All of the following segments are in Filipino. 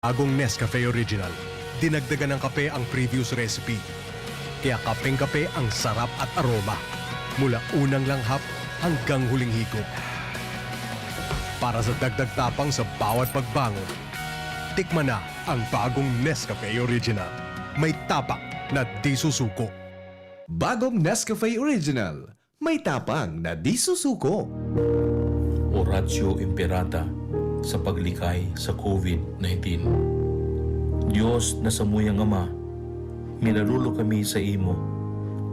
Bagong Nescafe Original. Dinagdagan ng kape ang previous recipe. Kaya kapeng-kape ang sarap at aroma. Mula unang langhap hanggang huling higop. Para sa dagdag tapang sa bawat pagbangon, tikman na ang bagong Nescafe Original. May tapak na di susuko. Bagong Nescafe Original. May tapang na di susuko. Oratio Imperata sa paglikay sa COVID-19. Diyos na samuyang Ama, minalulo kami sa imo,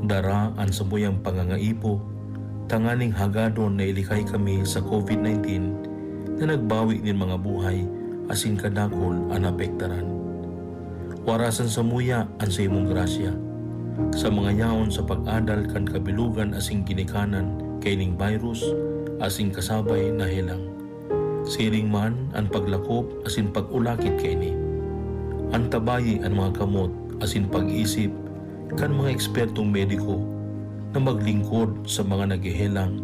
dara ang samuyang pangangaipo, tanganing hagadon na ilikay kami sa COVID-19 na nagbawi nin mga buhay asin kadakol ang apektaran. Warasan samuya ang sa imong grasya, sa mga yaon sa pag-adal kan kabilugan asing ginikanan kay ning virus asing kasabay na helang. Siring man ang paglakop asin pag-ulakit kay ni. Antabayi ang mga kamot asin pag-isip kan mga ekspertong mediko na maglingkod sa mga naghihelang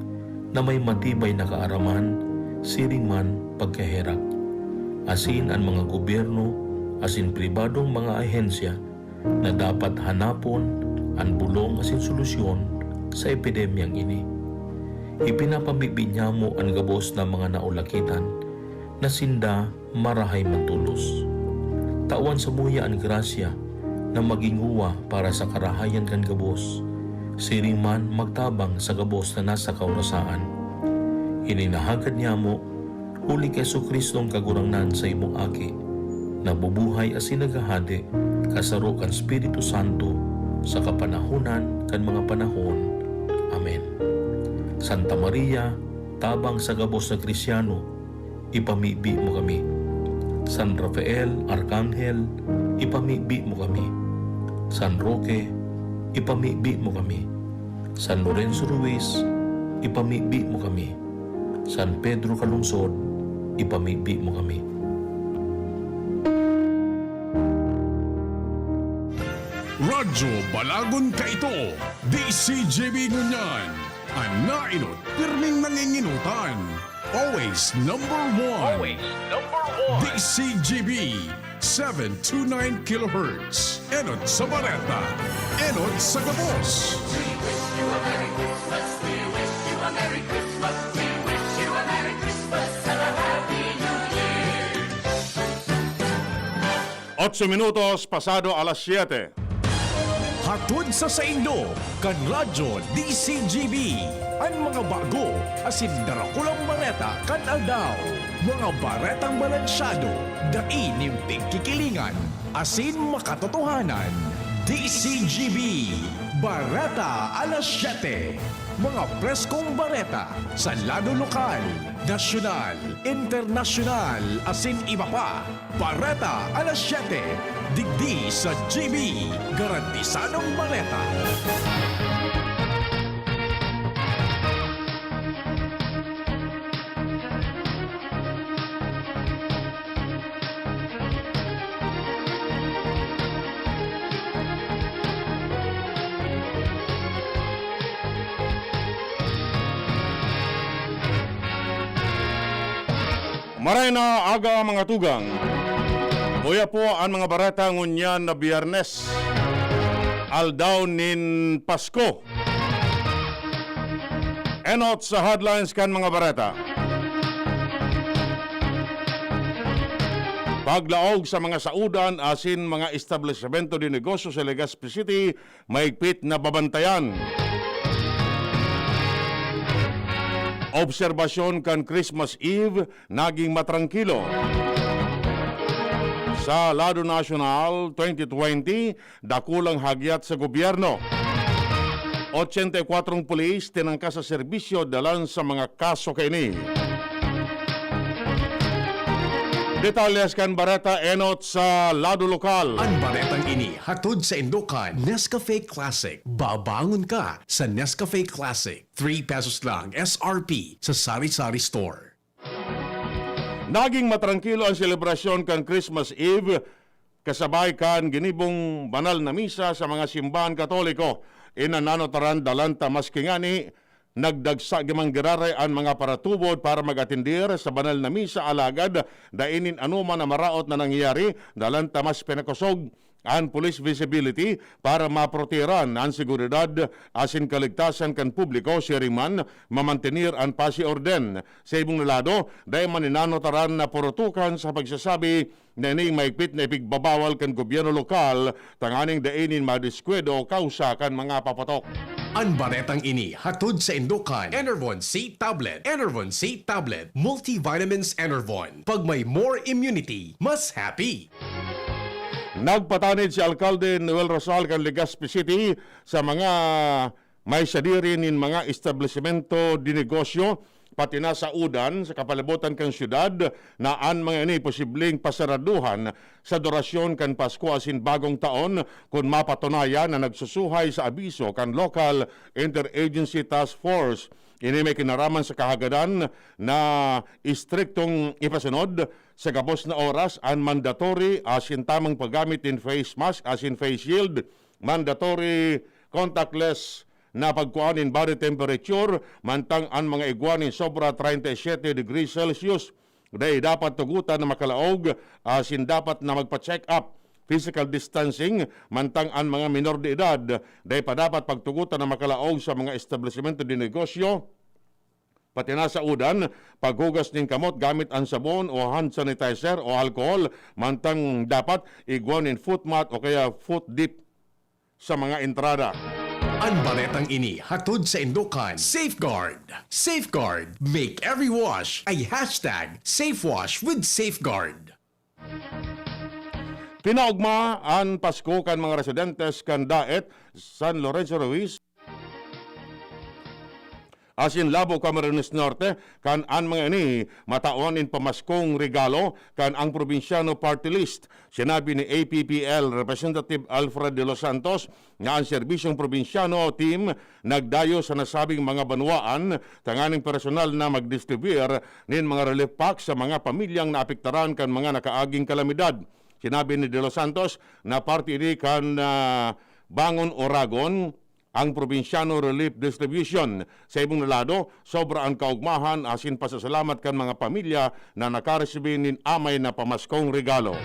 na may matibay na kaaraman, siring man pagkaherak. Asin ang mga gobyerno asin pribadong mga ahensya na dapat hanapon ang bulong asin solusyon sa epidemyang ini. Ipinapamigbinya mo ang gabos na mga naulakitan na sinda marahay mantulos. Tawan sa muya ang grasya na maginguwa para sa karahayan kan gabos, siring man magtabang sa gabos na nasa kaurasaan. Ininahagad niya mo, huli kay Jesucristong kagurangnan sa imong aki, na bubuhay asin nagahadi kasaro kan Espiritu Santo sa kapanahunan kan mga panahon. Amen. Santa Maria, tabang sa gabos na Kristyano, ipamibi mo kami. San Rafael, Arkanghel, ipamibi mo kami. San Roque, ipamibi mo kami. San Lorenzo Ruiz, ipamibi mo kami. San Pedro Calungsod, ipamibi mo kami. Radyo Balagon ka ito, DZGB ngunyan. Anainot, pirming nanginginutan. Always number one. Always number one. DZGB, 729 kHz. Enot sa Bareta. Enot sa Gabos. We wish you a Merry Christmas. We wish you a Merry Christmas. We wish you a Merry Christmas and a Happy New Year. 8 minutos pasado alas 7. Hatod sa Saindo, kan Radyo DZGB. Ang mga bago, asin darakulang bareta kan aldaw. Mga baretang balansyado, daing kikilingan, asin makatotohanan. DZGB, Bareta alas 7. Mga preskong bareta sa lado lokal, nasyonal, internasyonal, asin iba pa. Bareta alas 7. Digdi sa GB, garantisadong bareta. Maray na aga mga tugang. Buya po ang mga barata ngunyan na Biyernes. Aldaw nin Pasko. Enot sa headlines kan mga barata. Paglaog sa mga saudan asin mga establishmento di negosyo sa Legazpi City, maigpit na babantayan. Obserbasyon kan Christmas Eve naging matrangkilo. Sa Lado Nacional 2020, dakulang hagyat sa gobyerno. 84 pulis tinangka sa serbisyo dalan sa mga kaso kaini. Detalyas kan Bareta enot sa lado lokal. Ang baretang ini hatod sa Indokan Nescafe Classic. Babangon ka sa Nescafe Classic. 3 pesos lang SRP sa Sari-Sari Store. Naging matrangkilo ang selebrasyon kan Christmas Eve kasabay kan ginibong banal na misa sa mga simbahan Katoliko. Inananotaran dalanta maskingani nagdagsa gimang girare ang mga paratubod para magatindir sa banal na misa alagad dainin anuman na maraot na nangyayari dalan tamas pinakosog ang police visibility para maproteran ang seguridad asin kaligtasan kan publiko siriman mamantenir ang pasi orden. Sa ibong lado, dahil maninanotaran na purutukan sa pagsasabi na ining maigpit na ipigbabawal kan gobyerno lokal tanganing dainin madiskwedo kausa kan mga papatok. Ang baretang ini hatod sa Indukan. Enervon C Tablet. Enervon C Tablet. Multivitamins Enervon. Pag may more immunity, mas happy. Nagpatanid si Alkalde Noel Rosal kan Legazpi City sa mga may sadiri nin mga establishmento di negosyo pati na sa udan sa kapalibutan kan syudad na an mga ini posibleng pasaraduhan sa durasyon kan Pasko asin bagong taon kung mapatunayan na nagsusuhay sa abiso kan local interagency task force. Ini may kinaraman sa kahagadan na istriktong ipasunod sa gabos na oras ang mandatory asin tamang paggamit in face mask asin face shield, mandatory contactless na pagkuhanin body temperature, mantang ang mga iguanin sobra 37 degrees Celsius. Dahil dapat tugutan na makalaog asin dapat na magpa-check up. Physical distancing, mantang ang mga minor de edad, dahil pa dapat pagtugutan na makalaog sa mga establishmento de negosyo, pati na sa udan, paghugas ng kamot gamit ang sabon o hand sanitizer o alcohol, mantang dapat iguanin foot mat o kaya foot dip sa mga entrada. Ang baretang ini hatod sa Indukan. Safeguard. Safeguard. Make every wash ay hashtag SafeWash with Safeguard. Pinaugma ang Pasko kan mga residentes kan Daet, San Lorenzo Ruiz, asin Labo, Camarines Norte, kan ang mga ini matawan in pamaskong regalo kan ang probinsyano party list. Sinabi ni APPL Representative Alfred de los Santos nga ang serbisyong probinsyano team nagdayo sa nasabing mga banwaan tanganing personal na magdistribuir nin mga relief packs sa mga pamilyang naapektaran kan mga nakaaging kalamidad. Sinabi ni De Los Santos na parte ini kan Bangon Oragon ang probinsyano relief distribution. Sa ibong lado, sobra ang kaugmahan asin pasasalamat kan mga pamilya na nakaresibin nin amay na pamaskong regalo.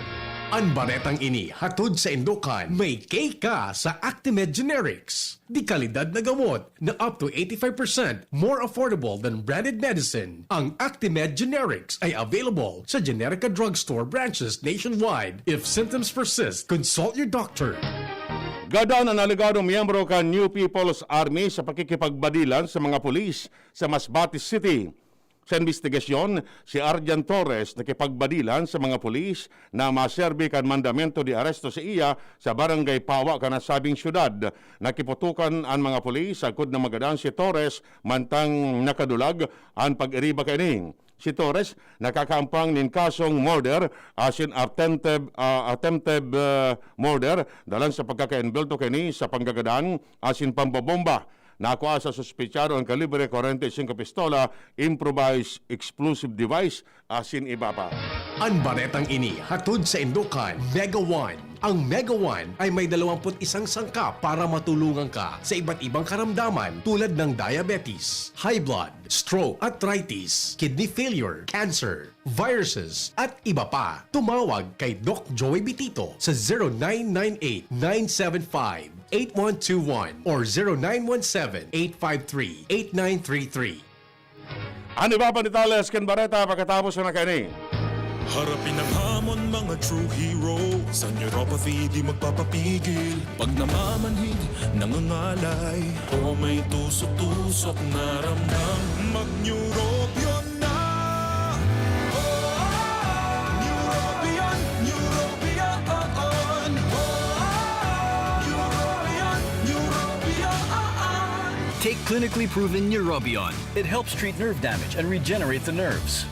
Ang baretang ini hatod sa Indukan. May cake ka sa Actimed Generics. Di kalidad na gamot na up to 85% more affordable than branded medicine. Ang Actimed Generics ay available sa Generica drugstore branches nationwide. If symptoms persist, consult your doctor. Gada na naligadong miyembro kan New People's Army sa pakikipagbadilan sa mga pulis sa Masbate City. Sa investigasyon, si Arjan Torres nakipagbadilan sa mga pulis na maserbi kan mandamento di aresto sa iya sa barangay Pawa kanasabing syudad. Nakiputukan ang mga pulis agkod na magadaan si Torres mantang nakadulag ang pag-iriba kaning. Si Torres nakakampang nin kasong murder asin attempted murder dalan sa pagkaka-involto kini sa panggagadaan asin pambabomba. Nakuha sa suspetsado ang kalibre 45 pistola, improvised explosive device, asin iba pa. Ang baretang ini hatod sa Indukan. Mega One. Ang Mega One ay may 21 sangkap para matulungan ka sa iba't ibang karamdaman tulad ng diabetes, high blood, stroke, arthritis, kidney failure, cancer, viruses, at iba pa. Tumawag kay Doc Joey Bitito sa 0998-975-8121 or 0917-853-8933. Ano ba pa ni Tales ken Bareta pagkatapos na kani? Harapin ang hamon mga true hero. Sa neuropathy di magpapapigil. Pag namamanhid, nangangalay, o may tusok-tusok na ramdam, mag-neurobion na. Neurobion, neurobion. Neurobion. Take clinically proven Neurobion. It helps treat nerve damage and regenerate the nerves.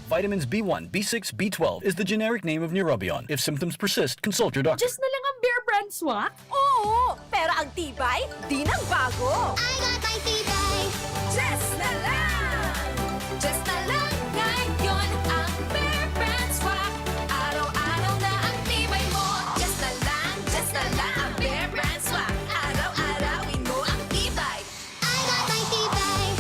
Vitamins B1, B6, B12 is the generic name of Neurobion. If symptoms persist, consult your doctor. Just na lang ang Bear Brand swak? Oo, pero ang tibay, di nagbago. I got my tibay. Just na lang! Just na lang ngayon ang Bear Brand swak. Araw-araw na ang tibay mo. Just na lang ang Bear Brand swak. Araw-arawin mo ang tibay. I got my tibay.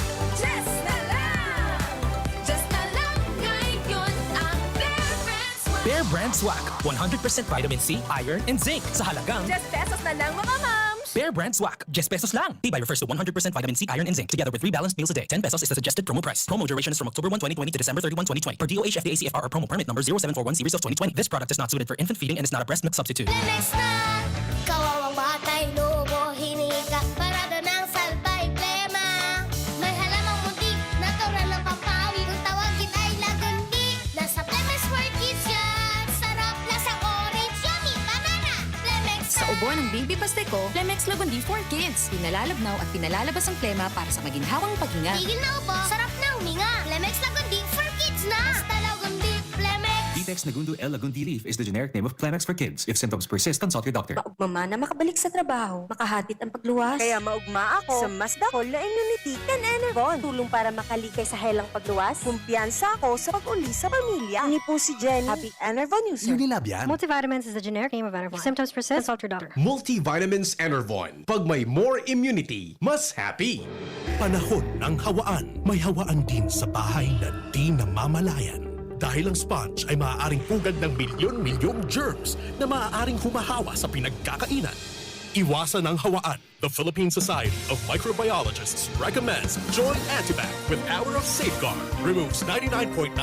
Swak. 100% vitamin C, iron, and zinc sa halagang Just pesos na lang mga moms! Bear Brand Swak. Just pesos lang. Tibay refers to 100% vitamin C, iron, and zinc together with 3 balanced meals a day. 10 pesos is the suggested promo price. Promo duration is from October 1, 2020 to December 31, 2020. Per DOH FDA CFR or promo permit number 0741 series of 2020. This product is not suited for infant feeding and is not a breast milk substitute. Lemex na! Kawawang batay, lobo, hinika, parada ng salbay, plema. May halamang muntik, natural ng pampawi. Kung tawagin ay lagundi, nasa Lemex for kids yan. Sarap, lasang orange, yummy, banana. Lemex na! Sa ubo ng baby pasteko, Lemex Lagundi for Kids. Pinalalabnaw at pinalalabas ang plema para sa maginhawang paghinga. Tigil na upo, sarap na huminga. Lemex Lagundi for kids na! Basta Lagundi, Lemex. Detex Nagundu L. Lagundi Leaf is the generic name of Plemex for kids. If symptoms persist, consult your doctor. Maugmama na makabalik sa trabaho, makahatid ang pagluwas. Kaya maugma ako sa mas dakol na immunity kan Enervon. Tulong para makalikay sa helang pagluwas. Kumpiyansa ako sa pag-uli sa pamilya. Ni po si Jenny, happy Enervon user. Unilab yan. Multivitamins is the generic name of Enervon. If symptoms persist, consult your doctor. Multivitamins Enervon. Pag may more immunity, mas happy. Panahon ng hawaan. May hawaan din sa bahay na di namamalayan. Dahil ang sponge ay maaaring pugad ng milyon-milyong germs na maaaring humahawa sa pinagkakainan. Iwasan ang hawaan. The Philippine Society of Microbiologists recommends Joy Antibac with Hour of Safeguard. Removes 99.9%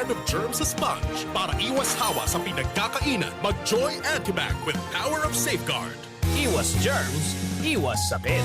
of germs sa sponge. Para iwas hawa sa pinagkakainan, mag-Joy Antibac with Hour of Safeguard. Iwas germs, iwas sakit.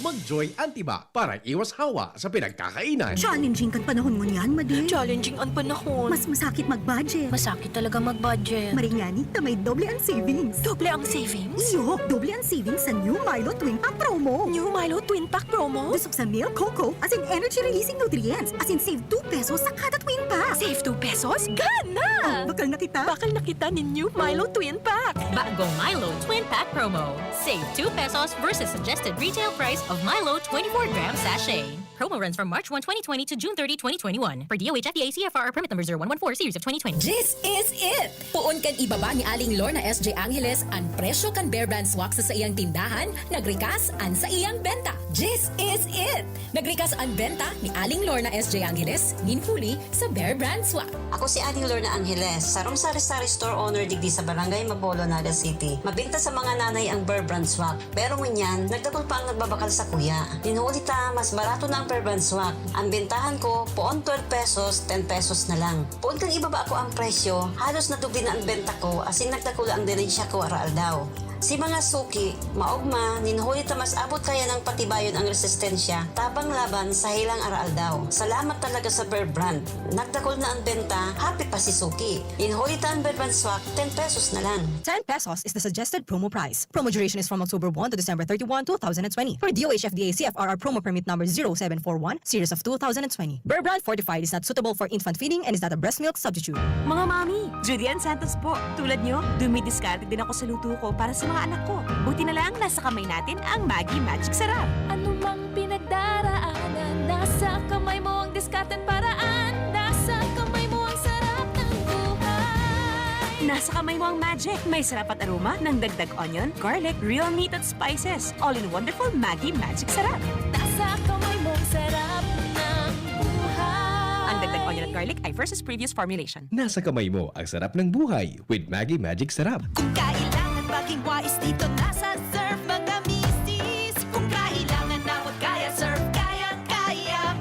Mag-Joy Antibac para iwas hawa sa pinagkakainan. Challenging kan panahon mo niyan, Madi. Challenging ang panahon. Mas masakit mag-budget. Masakit talaga mag-budget. Marinyani, tamay doble ang savings. Doble ang savings? Iyo, doble ang savings sa New Milo Twin Pack Promo. New Milo Twin Pack Promo? Busog sa milk, cocoa, as in energy-releasing nutrients, as in save 2 pesos sa kada twin pack. Save 2 pesos? Gana! Bakal na kita. Bakal na kita ni New Milo Twin Pack. Bagong Milo Twin Pack Promo. Save 2 pesos versus suggested retail price of Milo 24-gram sachet. Promo runs from March 1, 2020 to June 30, 2021. Per DOH FDA CFR permit number 0114 series of 2020. This is it! Puon kan ibaba ni Aling Lorna SJ Angeles ang presyo kan Bear Brand Swak sa iyang tindahan, nagrikas an sa iyang benta. This is it! Nagrikas ang benta ni Aling Lorna SJ Angeles, ninhuli sa Bear Brand Swak. Ako si Aling Lorna Angeles, sarong sari-sari store owner digdi sa Barangay Mabolo, Naga City. Mabinta sa mga nanay ang Bear Brand Swak. Pero ngunyan, nagdakol pa ang nagbabakal sa kuya. Ninhuli ta, mas barato na ang Bear Brand Swak. Ang bentahan ko, poon 12 pesos, 10 pesos na lang. Poon kang ibaba ko ang presyo, halos nadubli na ang benta ko, asin nagdakula ang dirensya ko araal daw. Si mga suki, maugma, ninhuli ta mas abot kaya ng patibayon ang resistensya, tabang laban sa hilang araal daw. Salamat talaga sa Bear Brand. Nagdakol na ang benta, happy pa si suki. Ninhuli ta ang Bear Brand Swak, 10 pesos na lang. 10 pesos is the suggested promo price. Promo duration is from October 1 to December 31, 2020. For DOH FDA CFR promo permit number 0741 series of 2020. Bear Brand Fortified is not suitable for infant feeding and is not a breast milk substitute. Mga mami, Julian Santos po. Tulad nyo, dumidiskarte din ako sa luto ko para sa mga anak ko. Buti na lang nasa kamay natin ang Maggi Magic Sarap. Ano mang pinagdaraanan, nasa kamay mo ang diskarten paraan. Nasa kamay mo ang sarap ng buhay. Nasa kamay mo ang magic. May sarap at aroma ng dagdag onion, garlic, real meat at spices. All in wonderful Maggi Magic Sarap. Nasa kamay mo ang sarap ng buhay. Ang dagdag onion at garlic ay versus previous formulation. Nasa kamay mo ang sarap ng buhay with Maggi Magic Sarap. Kung kailangan maging wais dito, nasa Surf mga misis. Kung kailangan na kaya Surf, kaya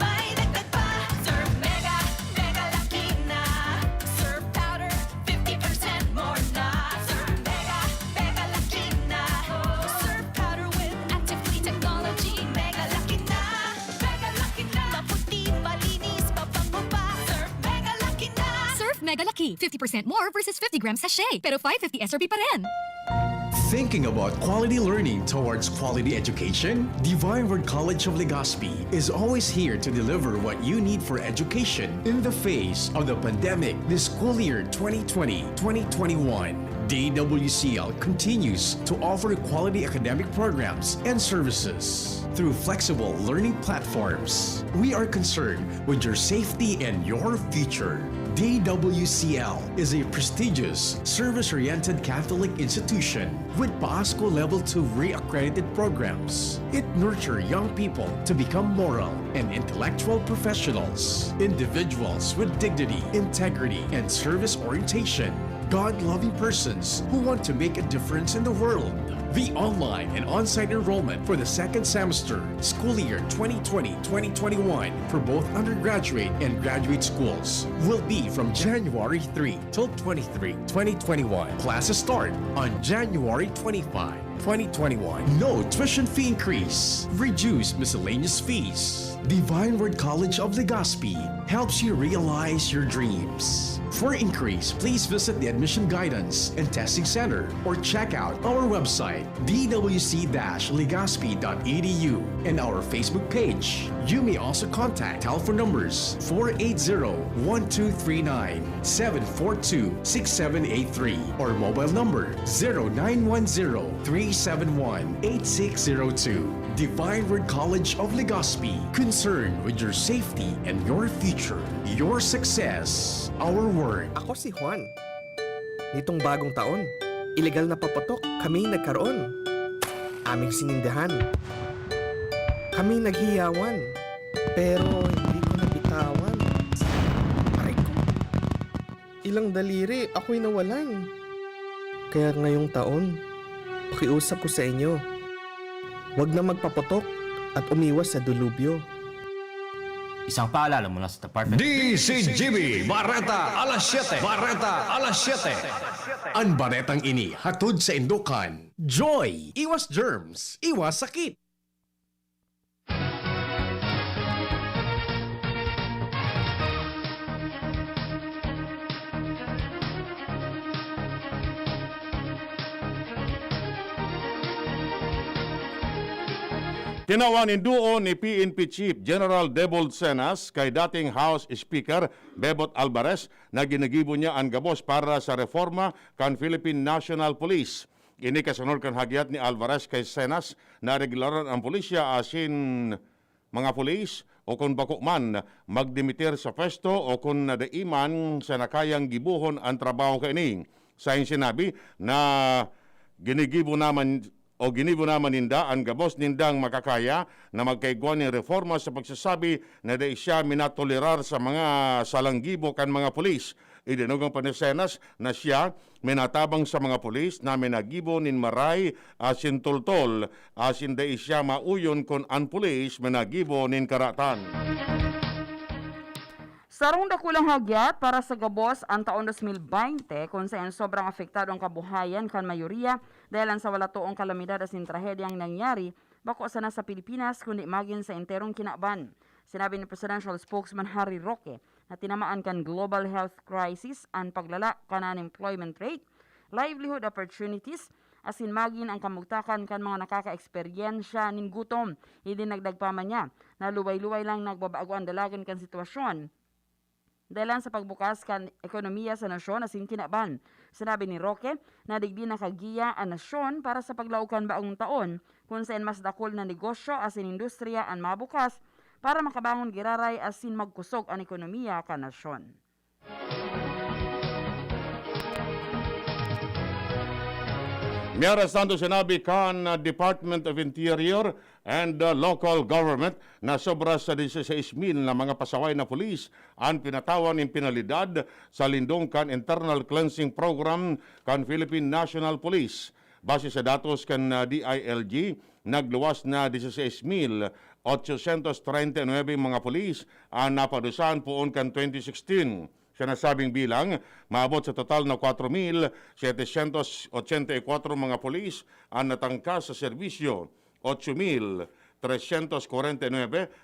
may dagdag pa. Surf Mega, Mega Laki na. Surf Powder, 50% more na. Surf Mega, Mega Laki na. Surf Powder with active clean technology. Mega Laki na, Mega Laki na. Maputi, malinis, pabango pa. Surf Mega Laki na. Surf Mega Lucky. 50% more versus 50 grams sachet. Pero 550 SRP pa rin. Thinking about quality learning towards quality education? Divine Word College of Legazpi is always here to deliver what you need for education in the face of the pandemic this school year 2020-2021. DWCL continues to offer quality academic programs and services through flexible learning platforms. We are concerned with your safety and your future. DWCL is a prestigious, service-oriented Catholic institution with PASCO Level 2 re-accredited programs. It nurtures young people to become moral and intellectual professionals, individuals with dignity, integrity, and service orientation. God-loving persons who want to make a difference in the world. The online and on-site enrollment for the second semester, school year 2020-2021 for both undergraduate and graduate schools will be from January 3 till 23, 2021. Classes start on January 25, 2021. No tuition fee increase. Reduced miscellaneous fees. Divine Word College of Legazpi helps you realize your dreams. For increase, please visit the Admission Guidance and Testing Center or check out our website dwc-legazpi.edu and our Facebook page. You may also contact telephone numbers 480-1239, 742-6783 or mobile number 0910-371-8602. Divine Word College of Legazpi, concerned with your safety and your future, your success, our word. Ako si Juan. Nitong bagong taon, ilegal na papatok kami nagkaroon. Aming sinindahan. Kami naghiyawan. Pero hindi ko nabitawan. Aray ko. Ilang daliri ako'y nawalan. Kaya ngayong taon, pakiusap ko sa inyo. Huwag na magpapatok at umiwas sa dulubyo. Isang paalala mula sa Department DZGB, Bareta, alas 7. Bareta, alas 7. Ang baretang ini hatod sa Indukan. Joy! Iwas germs, iwas sakit. Tinawan induo ni PNP Chief General Debold Cenas kay dating House Speaker Bebot Alvarez na ginagibo niya ang gabos para sa reforma kan Philippine National Police. Ini kasunod kan hagyat ni Alvarez kay Cenas na regularan ang pulisya asin mga pulis o kung bako man magdimitir sa pwesto o kung nadaiman sa nakayang gibuhon ang trabaho kaini. Sa sinabi na ginigibo naman ninda ang gabos nindang makakaya na magkaigwan ng reforma sa pagsasabi na di siya minatolerar sa mga salanggibo kan mga pulis. Idinugang pa ni Cenas na siya minatabang sa mga pulis na minagibo nin maray asin tultol asin di siya mauyon kon ang pulis minagibo nin karatan. Sarong dakulang hagyat para sa gabos ang taon 2020 kung saan sobrang apektado ang kabuhayan kan mayoriya dahil sa wala toong kalamidad asin trahedyang nangyari bako sana sa Pilipinas kundi magin sa enterong kinaban. Sinabi ni Presidential Spokesman Harry Roque na tinamaan kan global health crisis ang paglala kan unemployment rate, livelihood opportunities, asin magin ang kamugtakan kan mga nakaka-eksperyensya nin gutom. Hindi nagdagpama niya na luway-luway lang nagbabago ang dalagan kan sitwasyon. Dahil sa pagbukas kan ekonomiya sa nasyon asin kinaban. Sinabi ni Roque na digdi nakagiya ang nasyon para sa paglaukan baong taon kung saan mas dakol na negosyo asin industriya ang mabukas para makabangon giraray asin magkusog ang ekonomiya kan nasyon. Miyaras tanto sinabi kan Department of Interior and Local Government na sobra sa 16,000 na mga pasaway na pulis ang pinatawan ng penalidad sa lindong kan Internal Cleansing Program kan Philippine National Police. Base sa datos kan DILG, nagluwas na 16,839 mga pulis ang napadusan poon kan 2016. Sa nasabing bilang, maabot sa total na 4,784 mga pulis ang natangkas sa serbisyo, 8,349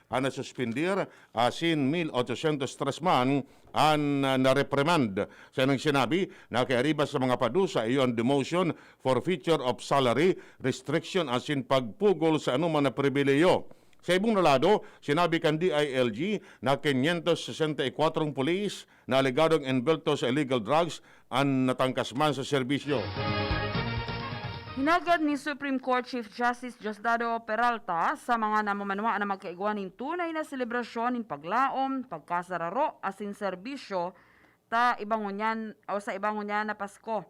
ang nasuspindir, asin 1,803 man ang nareprimand. Sa nang sinabi na kay sa mga padusa iyon demotion, forfeiture of salary, restriction asin pagpugol sa anuman na pribileyo. Sa ibong lado, sinabi kan DILG na 564 pulis na alegadong envelto sa illegal drugs ang natangkas man sa serbisyo. Hinagad ni Supreme Court Chief Justice Diosdado Peralta sa mga namamanwa na magkaigwan ng tunay na selebrasyon ng paglaom, pagkasararo, asin serbisyo sa ibangunyan na Pasko.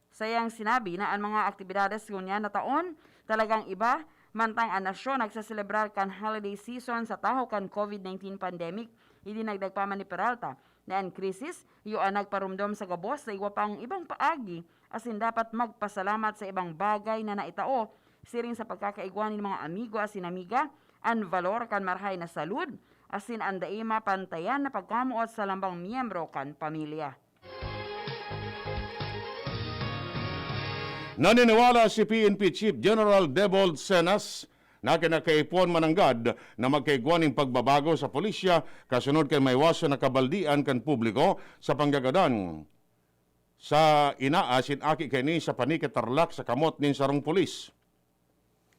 Sayang sinabi na ang mga aktibidades ngunyan na taon talagang iba, mantang ang nasyon nagsaselebrar kan holiday season sa taho kan COVID-19 pandemic. Hindi nagdagpaman ni Peralta Naan krisis, iyo ang nagparumdom sa gabos sa iwa pang ibang paagi asin dapat magpasalamat sa ibang bagay na naitao siring sa pagkakaigwan ng mga amigo asin amiga, ang valor kan marhay na salud, asin ang daima pantayan na pagkamuot sa lambang miyembro kan pamilya. Naniniwala si PNP Chief General Debold Senas na kinakaipon mananggad na magkaigwaning pagbabago sa pulisya kasunod kay maiwasan na kabaldian kan publiko sa panggagadan sa inaasin aki kini sa panikatarlak sa kamot nin sarong pulis.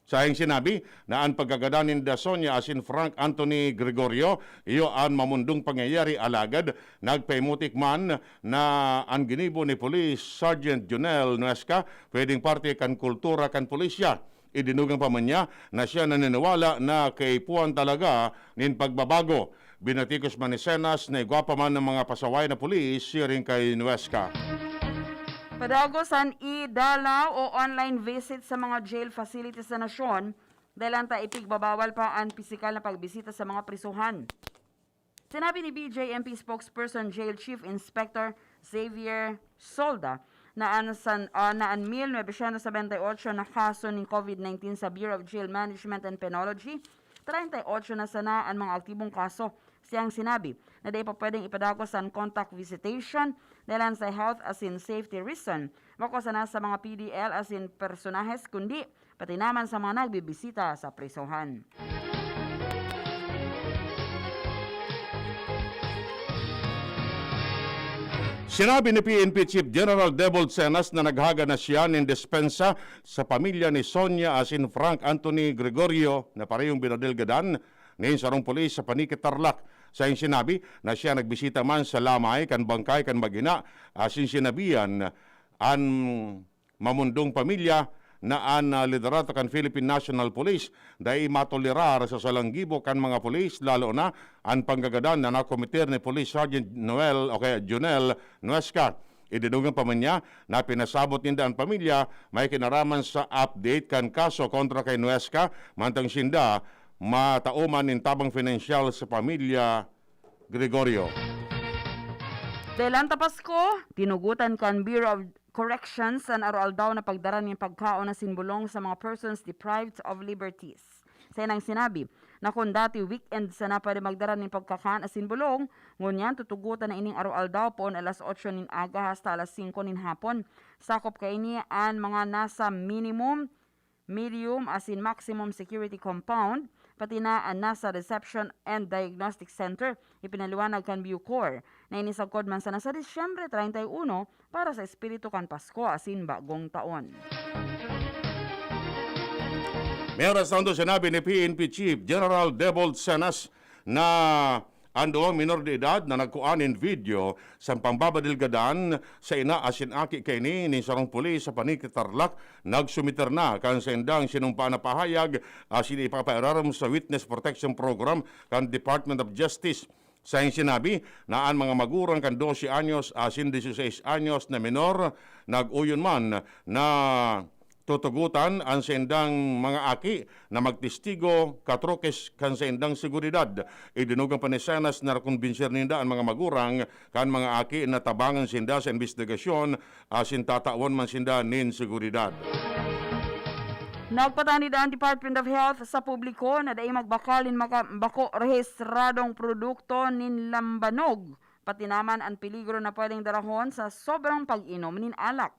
Sa iyang sinabi na ang pagkagadanin da Sonia asin Frank Anthony Gregorio, iyo ang mamundong pangyayari alagad, nagpaimutik man na ang ginibo ni Police Sergeant Junel Nuesca pwedeng parte kan kultura kan pulisya. Idinugang pa man niya na siya naniniwala na kaipuan talaga nin pagbabago. Binatikos man ni Senas na igwapa man ng mga pasaway na pulis siring kay Nuesca. Padagosan idalaw o online visit sa mga jail facilities sa nasyon dahil ang ipigbabawal pa ang pisikal na pagbisita sa mga prisuhan. Sinabi ni BJMP spokesperson Jail Chief Inspector Xavier Solda na ang 1978 na kaso ng COVID-19 sa Bureau of Jail Management and Penology, 38 na sana ang mga aktibong kaso. Siyang sinabi na di pa pwedeng ipadagos ang contact visitation dahil sa health as in safety reason. Bako sana sa mga PDL as in personahes kundi pati naman sa mga nagbibisita sa prisuhan. Sinabi ni PNP Chief General Debold Senas na naghaga na siya ng dispensa sa pamilya ni Sonia asin Frank Anthony Gregorio na parehong binadilgadan ni sarong pulis sa Panikitarlak. Sa iyong sinabi na siya nagbisita man sa lamay kan bangkay kan magina asin sinabihan ang mamundong pamilya na ang liderato kan Philippine National Police dahil matolerar sa salanggibo kan mga pulis lalo na ang panggagadan na nakomiter ni Police Sergeant Junel Nuesca. Idinugan pa man niya na pinasabot ninda ang pamilya may kinaraman sa update kan kaso kontra kay Nuesca mantang sinda matauman in tabang financial sa pamilya Gregorio. Dahil Pasko, tinugutan kan Bureau of Corrections ang aral daw na pagdaran ng pagkaon na sinbulong sa mga persons deprived of liberties. Sa nang sinabi na kung dati weekend sana pwede magdaran ng pagkakaan na sinbulong, ngunyan tutugutan na ining aral daw po alas 8 nin aga hasta alas 5 nin hapon. Sakop kay ini ang mga nasa minimum, medium as in maximum security compound, pati na ang nasa Reception and Diagnostic Center, ipinaliwanag kan Bucor na inisagkod man sana sa Disyembre 31 para sa Espiritu kan Pasko asin bagong taon. May oras na sinabi ni PNP Chief General Debold Senas na ang dalawang minor de edad na nagkuanin video sa pambabadilgadan sa ina asin aki kini ni sarong pulis sa Panikitarlak nagsumiter na kan sa indang sinumpa na pahayag asin ipapairaram sa Witness Protection Program kan Department of Justice. Sa iyong sinabi na ang mga magurang kan 12 anyos asin 16 anyos na minor nag-uyon man na tutugutan ang sendang mga aki na magtistigo katrokes kan sendang seguridad. Idinugang pa ni Senas na kumbinser ninda ang mga magurang kan mga aki na tabangan sinda sa investigasyon asin tatawan man sinda nin seguridad. Nagpatani ang Department of Health sa publiko na dai magbakalin bako rehistradong produkto nin lambanog pati naman ang peligro na pwedeng darahon sa sobrang pag-inom nin alak.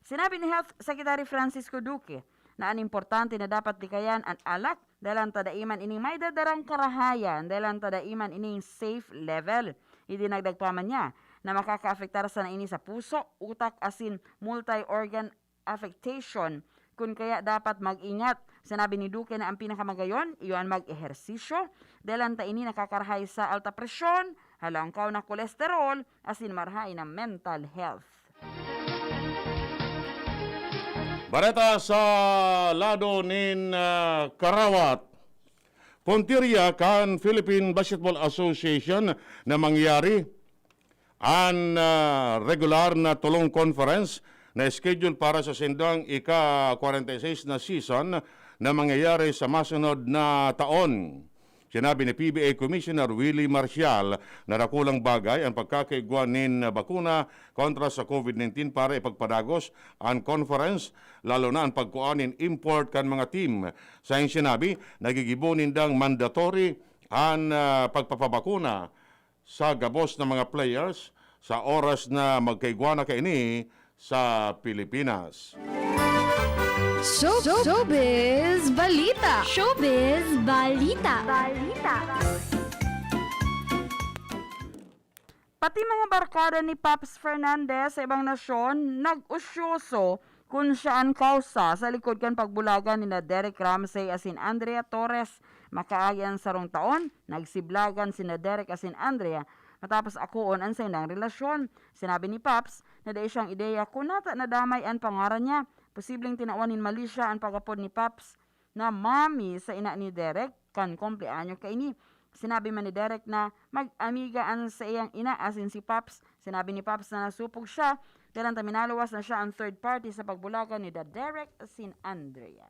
Sinabi ni Health Secretary Francisco Duque na ang importante na dapat likayan ang alak dahil ang tadaiman ining may dadarang karahayan dahil ang tadaiman ining safe level. Idinagdag pa man niya na makaka-afektar sa naini sa puso, utak asin multi-organ affectation kung kaya dapat mag-ingat. Sinabi ni Duque na ang pinakamagayon, iyon mag-ehersisyo dahil ang taini nakakarahay sa alta presyon, halangkaw na kolesterol asin marhay na mental health. Bareta sa lado nin Karawat, Pontiria kan Philippine Basketball Association na mangyari ang regular na tulong conference na schedule para sa sindang ika-46 na season na mangyayari sa masunod na taon. Sinabi ni PBA Commissioner Willie Marcial na nakulang bagay ang pagkakaigwanin na bakuna kontra sa COVID-19 para ipagpadagos ang conference, lalo na ang pagkuanin import kan mga team. Sa iyong sinabi, nagigibunin dang mandatory ang pagpapabakuna sa gabos ng mga players sa oras na magkaigwana kaini sa Pilipinas. Showbiz Balita. Showbiz Balita. Pati mga barkada ni Paps Fernandez sa ibang nasyon nag-usyoso kung siya ang kausa sa likod kan pagbulagan ni na Derek Ramsey asin Andrea Torres. Makaagyan sarong taon, nagsiblagan si na Derek asin Andrea matapos akuon ang sindang relasyon. Sinabi ni Paps na dahil siyang ideya kung nata nadamay ang pangaran niya. Posibleng tinawanin mali siya ang pagapod ni Paps na mami sa ina ni Derek kan kumpleanyo kaini. Sinabi man ni Derek na mag-amigaan sa iyang ina asin si Paps. Sinabi ni Paps na nasupog siya dahil minaluwas na siya ang third party sa pagbulagan ni Derek asin Andrea.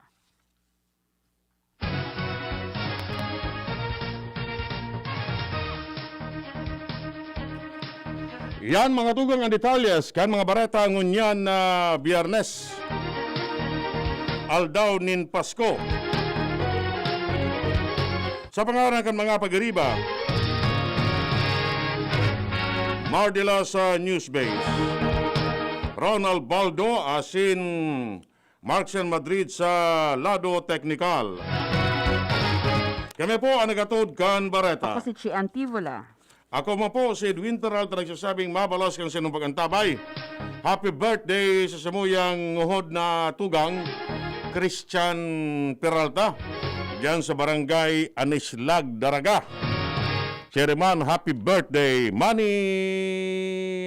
Yan mga tugang ang detalyes kan mga Bareta ngunyan na Biyernes. Aldaw nin Pasko. Sa pangaran kan mga pag-iriba, Mardila sa Newsbase, Ronald Baldo asin Marcel Madrid sa Lado Technical. Kami po ang nagatod kan Bareta. Ako si Antivola. Ako mo po si Edwin Peralta nagsasabing mabalas kang sinong pagantabay. Happy birthday sa samuyang nguhod na tugang Christian Peralta diyan sa barangay Anislag, Daraga. Chairman, happy birthday, Manny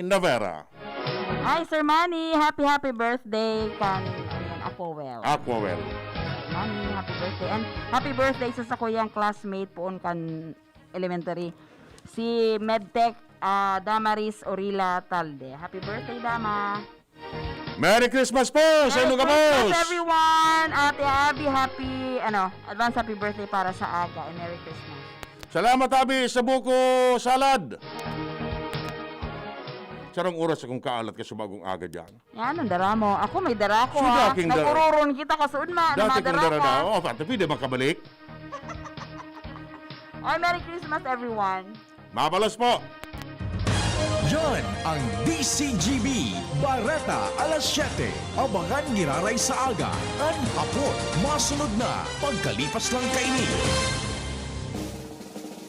Navera. Hi Sir Manny, happy birthday kan Aquawell. Manny, happy birthday. And happy birthday sa sakuyang classmate poon kan elementary. Si Medtech Damaris Orila Talde. Happy birthday, Dama. Merry Christmas po sa inyo, Merry kabos! Christmas, everyone! Ate Abby, advance happy birthday para sa Aga. And Merry Christmas. Salamat, Abi, sa buko salad. Sarang oras akong kaalat ka sa bagong aga dyan. Yan, ang dara mo. Ako may dara ko, Suda ha. king dara. Nagkururon kita kasuod, ma. Dati kong Namadara dara ko. na. Tapi di makabalik. Oy, Merry Christmas, everyone. Mabalas po. Yan ang DZGB Bareta alas 7. Abangan giraray sa aga. Ang hapon, masunod na pagkalipas lang kaini.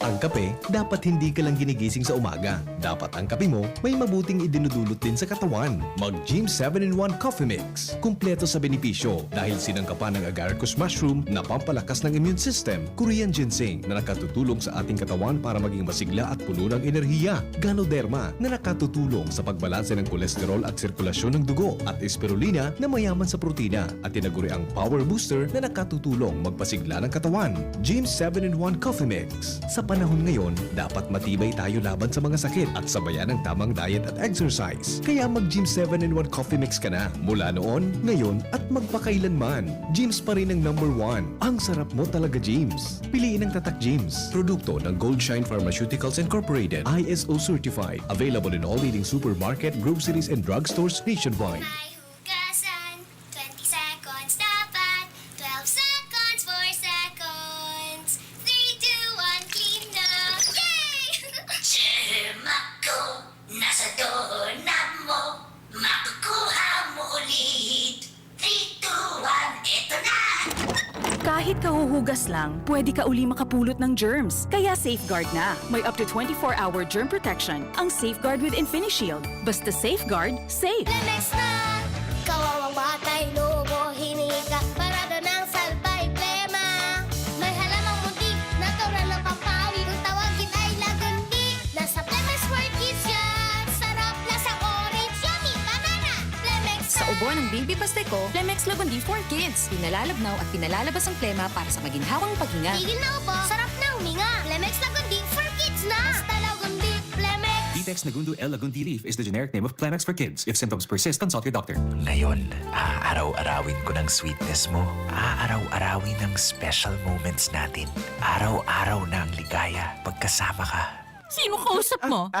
Ang kape, dapat hindi ka lang ginigising sa umaga. Dapat ang kape mo may mabuting idinudulot din sa katawan. Mag-Gym 7-in-1 Coffee Mix. Kumpleto sa benepisyo dahil sinangkapan ng agaricus mushroom na pampalakas ng immune system, Korean ginseng na nakatutulong sa ating katawan para maging masigla at puno ng enerhiya, Ganoderma na nakatutulong sa pagbalanse ng kolesterol at sirkulasyon ng dugo, at spirulina na mayaman sa protina, at tinaguri ang Power Booster na nakatutulong magpasigla ng katawan. Gym 7-in-1 Coffee Mix. Sa panahon ngayon, dapat matibay tayo laban sa mga sakit at sabayan ng tamang diet at exercise. Kaya mag-Gym 7-in-1 Coffee Mix ka na. Mula noon, ngayon, at magpakailanman. Gyms pa rin ang #1. Ang sarap mo talaga, Gyms. Piliin ang Tatak Gyms. Produkto ng Gold Shine Pharmaceuticals Incorporated. ISO certified. Available in all leading supermarket, groceries, and drugstores nationwide. Hugasan, 20 seconds dapat, 12 seconds, 4 seconds, 3, 2, 1, clean na! Yay! Ako, nasa doorknob mo, makukuha mo ulit. 3, 2, 1, eto na! Kahit kahuhugas lang, pwede ka uli makapulot ng germs. Kaya Safeguard na. May up to 24-hour germ protection ang Safeguard with InfiniShield. Basta Safeguard, safe. Lemex na! Kawawang batay, lobo, hinika, parada ng salbay, plema. May halamang muntik, natural na papawi, kung tawagin ay lagundi. Nasa Lemex for Kids yan! Sarap, lasang orange, yummy, banana! Lemex na! Sa ubo ng Baby Pasteco, Lemex Lagundi for Kids. Pinalalabnaw at pinalalabas ang plema para sa maginhawang paghinga. Tigil na upo, sarap na huminga. Lemex Lagundi for Kids na! Basta Lagundi, Lemex! Latex Nagundu L. Lagundi leaf is the generic name of Plenax for kids. If symptoms persist, consult your doctor. Ngayon, aaraw-arawin ko ng sweetness mo. Aaraw-arawin ng special moments natin. Araw-araw na ang ligaya pagkasama ka. Sino kausap mo?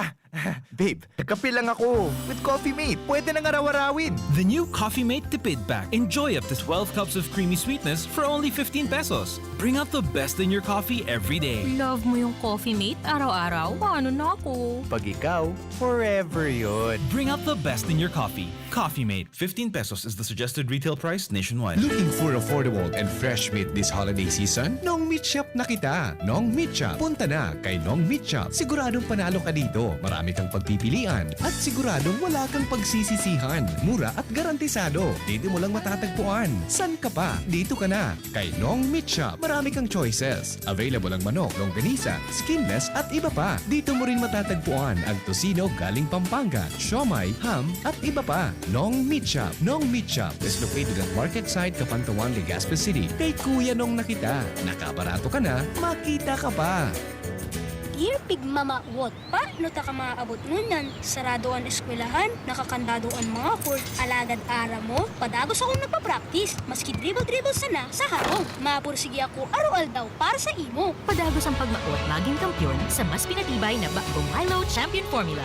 Babe, kape lang ako. With Coffee Mate, pwede nang araw-arawin. The new Coffee Mate Tipid Pack. Enjoy up to 12 cups of creamy sweetness for only 15 pesos. Bring out the best in your coffee every day. Love mo yung Coffee Mate araw-araw? Paano na ako? Pag ikaw, forever yun. Bring out the best in your coffee. Coffee Mate. 15 pesos is the suggested retail price nationwide. Looking for affordable and fresh meat this holiday season? Nong Meat Shop na kita. Nong Meat Shop. Punta na kay Nong Meat Shop. Siguradong panalo ka dito. Marami kang pagpipilian. At siguradong wala kang pagsisisihan. Mura at garantisado. Dito mo lang matatagpuan. San ka pa? Dito ka na. Kay Nong Meat Shop. Marami kang choices. Available ang manok, longganisa, skinless at iba pa. Dito mo rin matatagpuan ang tosino galing Pampanga, siomai, ham at iba pa. Nong Meat Shop. Nong Meat Shop is located at Market Site, Capantawan, Legazpi City. Kay Kuya Nong nakita. Nakabarato ka na, makita ka pa. Dear Pig Mama, what pa? No ta ka maaabot nun yan. Sarado ang eskwelahan, nakakandado ang mga court, alagad ara mo. Padagos akong nagpa-practice, maski dribble-dribble sana sa harong. Mapursige ako arual daw para sa imo. Padagos ang pagmaot maging kampiyon sa mas pinatibay na bagong Milo Champion Formula.